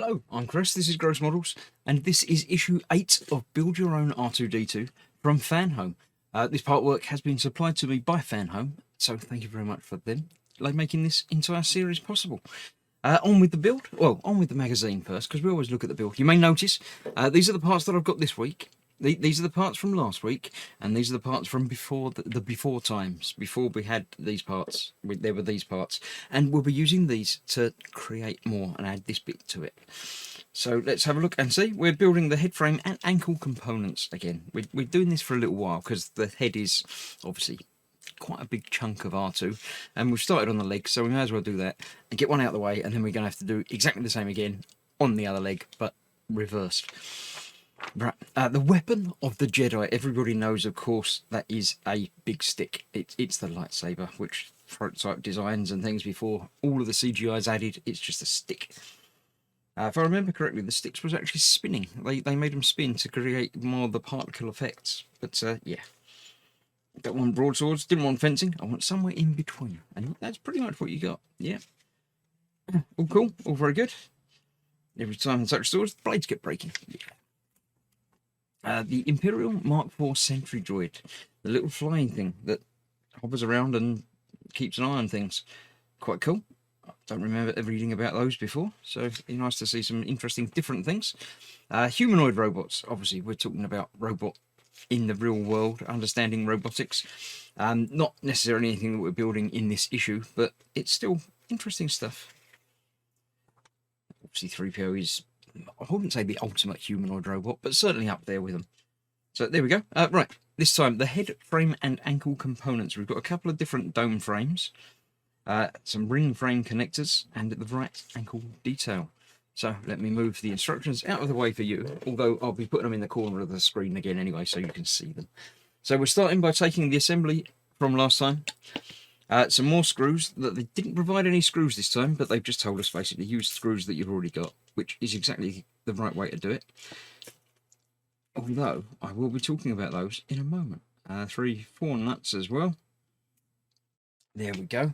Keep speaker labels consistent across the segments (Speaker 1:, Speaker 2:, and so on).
Speaker 1: Hello, I'm Chris, this is Gross Models, and this is issue 8 of Build Your Own R2-D2 from Fanhome. This artwork has been supplied to me by Fanhome, so thank you very much for them making this entire series possible. On with the build, well, on with the magazine first, because we always look at the build. You may notice, these are the parts that I've got this week. These are the parts from last week, and these are the parts from before the before times. Before we had these parts, there were these parts, and we'll be using these to create more and add this bit to it. So let's have a look and see. We're building the head frame and ankle components again. We're doing this for a little while because the head is obviously quite a big chunk of R2, and we've started on the leg, so we may as well do that and get one out of the way, and then we're going to have to do exactly the same again on the other leg, but reversed. Right, the weapon of the Jedi, everybody knows, of course, that is a big stick. It's the lightsaber, which prototype designs and things before all of the CGI is added. It's just a stick. If I remember correctly, the sticks was actually spinning. They made them spin to create more of the particle effects. But yeah, don't want broadswords, didn't want fencing. I want somewhere in between, and that's pretty much what you got. Yeah, all cool, all very good. Every time I touch swords, the blades get breaking. Yeah. The Imperial Mark IV Sentry Droid, the little flying thing that hovers around and keeps an eye on things. Quite cool. I don't remember ever reading about those before, so it's nice to see some interesting different things. Humanoid robots, obviously we're talking about robot in the real world, understanding robotics. Not necessarily anything that we're building in this issue, but it's still interesting stuff. Obviously 3PO is, I wouldn't say the ultimate humanoid robot, but certainly up there with them. So there we go. Right, this time the head frame and ankle components. We've got a couple of different dome frames, some ring frame connectors, and the right ankle detail. So let me move the instructions out of the way for you, although I'll be putting them in the corner of the screen again anyway, so you can see them. So we're starting by taking the assembly from last time. Some more screws. That they didn't provide any screws this time, but they've just told us basically use screws that you've already got, which is exactly the right way to do it. Although I will be talking about those in a moment. 3, 4 nuts as well. There we go.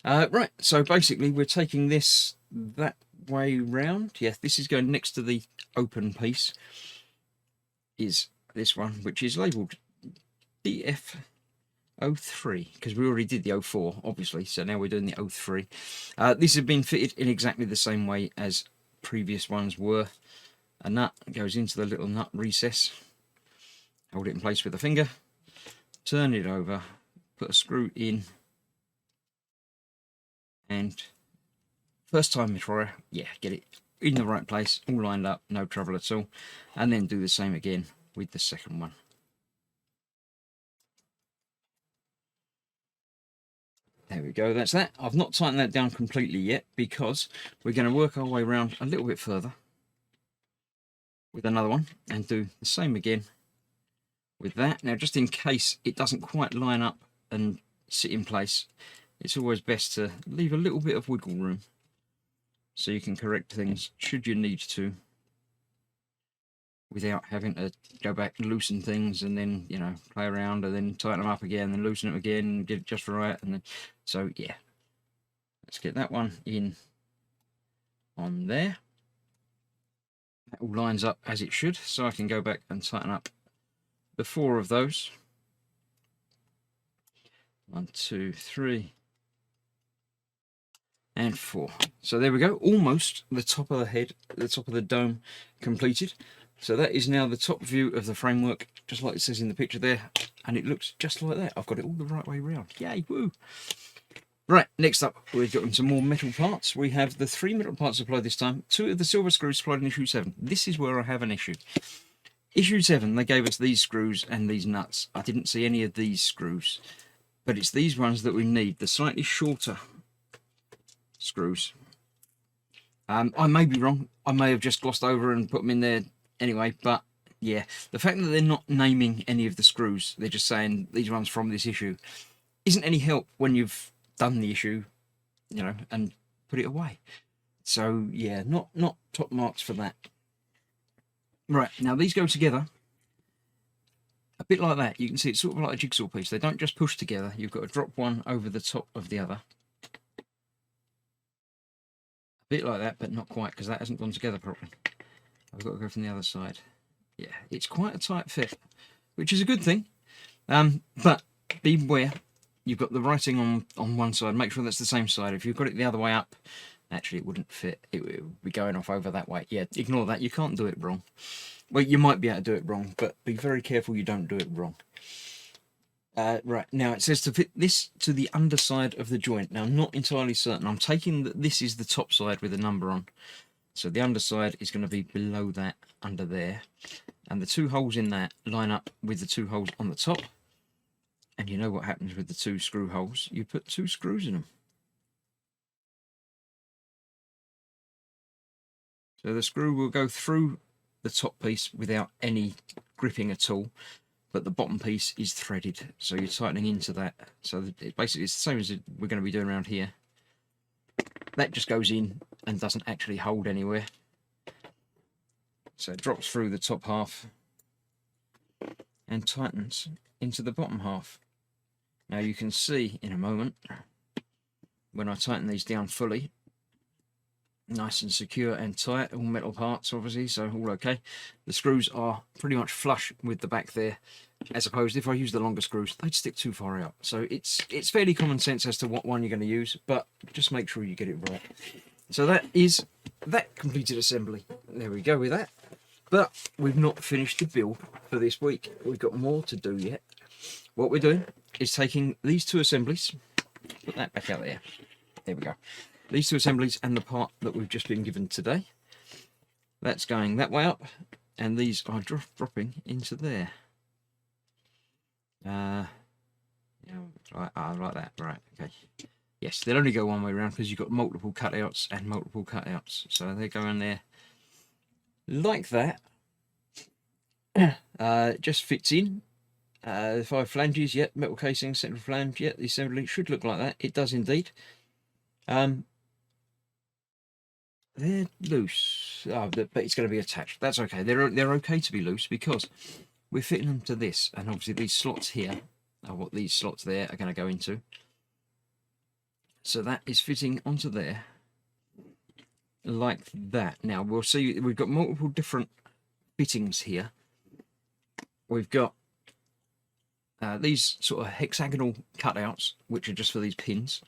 Speaker 1: Right, so basically we're taking this that way round. Yes, this is going next to the open piece. Is this one, which is labelled DF03, because we already did the 04, obviously, so now we're doing the 03. This has been fitted in exactly the same way as previous ones were. A nut goes into the little nut recess, hold it in place with a finger, turn it over, put a screw in, and first time try, yeah, get it in the right place, all lined up, no trouble at all, and then do the same again with the second one. There we go, that's that. I've not tightened that down completely yet because we're going to work our way around a little bit further with another one and do the same again with that. Now, just in case it doesn't quite line up and sit in place, it's always best to leave a little bit of wiggle room so you can correct things should you need to, without having to go back and loosen things and then, you know, play around and then tighten them up again and then loosen them again and get it just right. And then, so yeah, let's get that one in on there. That all lines up as it should, so I can go back and tighten up the 4 of those. 1, 2, 3, and 4. So there we go, almost the top of the head, the top of the dome completed. So that is now the top view of the framework, just like it says in the picture there, and it looks just like that. I've got it all the right way around. Yay, woo! Right, next up, we've got some more metal parts. We have the 3 metal parts supplied this time, 2 of the silver screws supplied in issue 7. This is where I have an issue. Issue 7, they gave us these screws and these nuts. I didn't see any of these screws, but it's these ones that we need, the slightly shorter screws. I may be wrong. I may have just glossed over and put them in there anyway, but yeah, the fact that they're not naming any of the screws, they're just saying these ones from this issue, isn't any help when you've done the issue, you know, and put it away. So yeah, not top marks for that. Right, now these go together a bit like that. You can see it's sort of like a jigsaw piece. They don't just push together. You've got to drop one over the top of the other. A bit like that, but not quite, because that hasn't gone together properly. I've got to go from the other side. Yeah, it's quite a tight fit, which is a good thing. But beware, you've got the writing on one side. Make sure that's the same side. If you've got it the other way up, actually it wouldn't fit. It would be going off over that way. Yeah, ignore that. You can't do it wrong. Well, you might be able to do it wrong, but be very careful you don't do it wrong. Right, now it says to fit this to the underside of the joint. Now, I'm not entirely certain. I'm taking that this is the top side with a number on. So the underside is going to be below that, under there. And the two holes in that line up with the two holes on the top. And you know what happens with the two screw holes. You put two screws in them. So the screw will go through the top piece without any gripping at all. But the bottom piece is threaded, so you're tightening into that. So basically it's the same as we're going to be doing around here. That just goes in and doesn't actually hold anywhere. So it drops through the top half and tightens into the bottom half. Now you can see in a moment, when I tighten these down fully, nice and secure and tight, all metal parts obviously, so all okay. The screws are pretty much flush with the back there, as opposed if I use the longer screws, they'd stick too far out. So it's fairly common sense as to what one you're going to use, but just make sure you get it right. So that is that completed assembly. There we go with that. But we've not finished the build for this week. We've got more to do yet. What we're doing is taking these two assemblies, put that back out there. There we go. These two assemblies and the part that we've just been given today. That's going that way up, and these are dropping into there. Yeah, like that. Right, okay. Yes, they'll only go one way around because you've got multiple cutouts and multiple cutouts. So they go in there like that. Just fits in. 5 flanges, yep, metal casing, central flange, yep, the assembly should look like that. It does indeed. They're loose, but it's going to be attached. That's okay. They're okay to be loose because we're fitting them to this, and obviously these slots here are what these slots there are going to go into. So that is fitting onto there like that. Now we'll see. We've got multiple different fittings here. We've got these sort of hexagonal cutouts, which are just for these pins,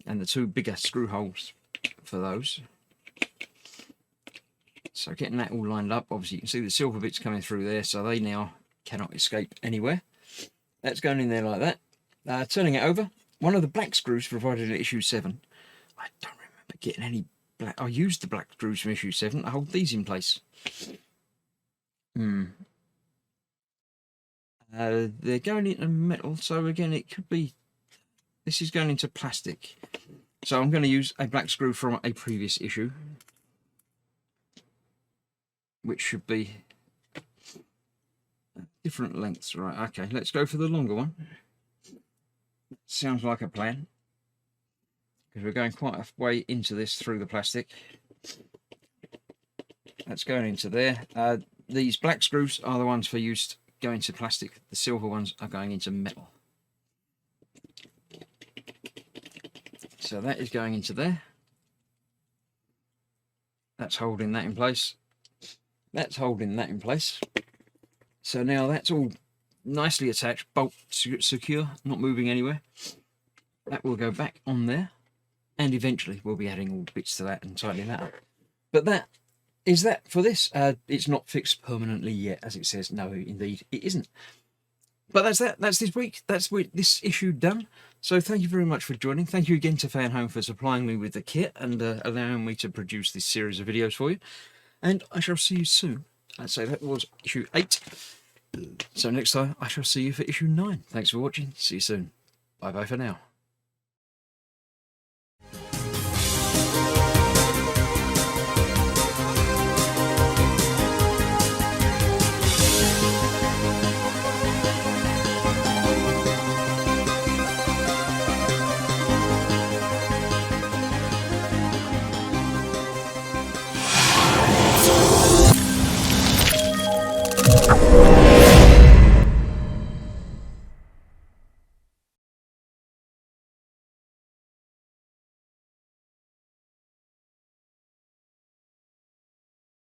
Speaker 1: and the two bigger screw holes for those. So getting that all lined up, obviously you can see the silver bits coming through there, so they now cannot escape anywhere. That's going in there like that. Turning it over, one of the black screws provided in issue 7. I don't remember getting any black. I used the black screws from issue 7 to hold these in place. They're going into metal, so again it could be, this is going into plastic. So I'm going to use a black screw from a previous issue, which should be different lengths. Right, okay, let's go for the longer one. Sounds like a plan, because we're going quite a way into this through the plastic. That's going into there. These black screws are the ones for use going to plastic. The silver ones are going into metal. So that is going into there. That's holding that in place. That's holding that in place. So now that's all nicely attached, bolt secure, not moving anywhere. That will go back on there, and eventually we'll be adding all the bits to that and tightening that up. But that is that for this. It's not fixed permanently yet, as it says. No, indeed, it isn't. But that's that. That's this week. That's this issue done. So thank you very much for joining. Thank you again to Fanhome for supplying me with the kit and allowing me to produce this series of videos for you. And I shall see you soon. I'd say that was issue 8. So next time I shall see you for issue 9. Thanks for watching. See you soon. Bye bye for now.